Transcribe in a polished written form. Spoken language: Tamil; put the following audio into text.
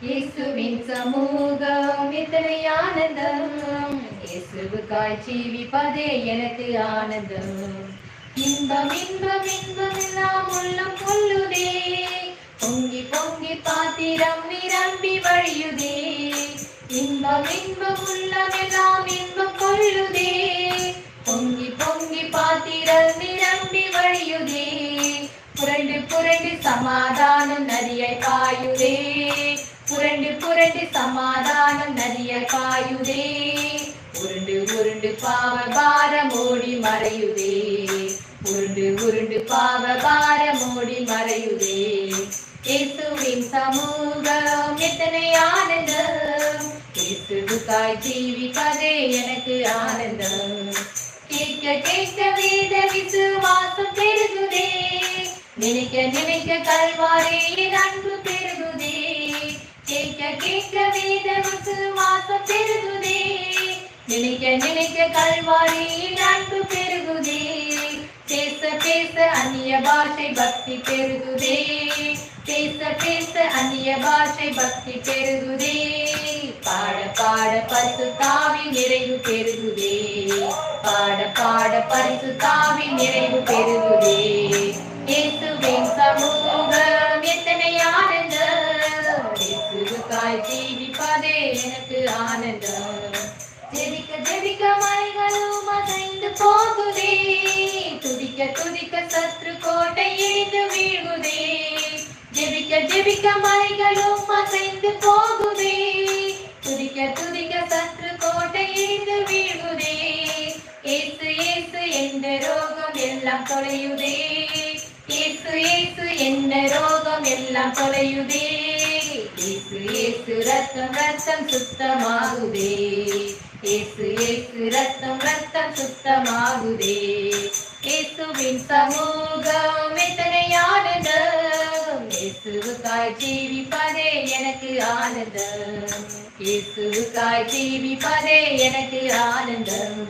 இயேசுவின் சமூகம் எத்தனை ஆனந்தம், இயேசுவுக்காய் ஜீவிப்பதே எனக்கு ஆனந்தம். இன்பம் இன்பம் இன்பம் எல்லாம் உள்ளம் கொள்ளுதே, பொங்கி பொங்கி பாத்திரம் நிரம்பி வழியுதே. இன்பம் இன்பம் உள்ளம் எல்லாம் இன்பம் கொள்ளுதே, பொங்கி பொங்கி பாத்திரம் நிரம்பி வழியுதே. புரண்டு புரண்டு சமாதானம் நதியை பாயுதே, புரண்டு புரண்டு சமாதானம் நதியை பாயுதே. உருண்டு உருண்டு பாவ பாரம் ஓடி மறையுதே, உருண்டு உருண்டு பாவ பாரம் ஓடி மறையுதே. இயேசுவின் சமூகம் எத்தனை ஆனந்தம், இயேசுவுக்காய் ஜீவிப்பதே எனக்கு ஆனந்தம். கேட்க கேட்க வேத விசுவாசம் பெருகுதே, நினைக்க நினைக்க கல்வாரியின் அன்பு பெருகுதே. கேட்க கேட்க வேத விசுவாசம் பெருகுதே, நினைக்க நினைக்க கல்வாரியின் அன்பு பெருகுதே. பேச பேச அந்நிய பாஷை பக்தி பெருகுதே, பேச பேச அந்நிய பாஷை பக்தி பெருகுதே. பாட பாட பரிசுத்தாவி நிறைவு பெருகுதே, பாட பாட பரிசுத்தாவி நிறைவு பெருகுதே. இயேசுவின் சமூகம் எத்தனை ஆனந்தம், இயேசுவுக்காய் ஜீவிப்பதே எனக்கு ஆனந்தம். ஜெபிக்க ஜெபிக்க மலைகளும் அசைந்து போகுதே, துதிக்க துதிக்க சத்ரு கோட்டை இடிந்து வீழ்குதே. ஜெபிக்க ஜெபிக்க மலைகளும் அசைந்து போகுதே, துதிக்க துதிக்க சத்ரு கோட்டை இடிந்து வீழ்குதே. இயேசு இயேசு என்ற ரோகம் எல்லாம் தொலையுதே, இயேசு இயேசு என்ற ரோகம் எல்லாம் தொலையுதே. இயேசு இயேசு ரத்தம் ரத்தம் சுத்தமாகுதே, இயேசு இயேசு ரத்தம் ரத்தம் சுத்தமாகுதே. இயேசுவின் சமூகம் எத்தனை ஆனந்தம், இயேசுவுக்காய் ஜீவிப்பதே எனக்கு ஆனந்தம், இயேசுவுக்காய் ஜீவிப்பதே எனக்கு ஆனந்தம்.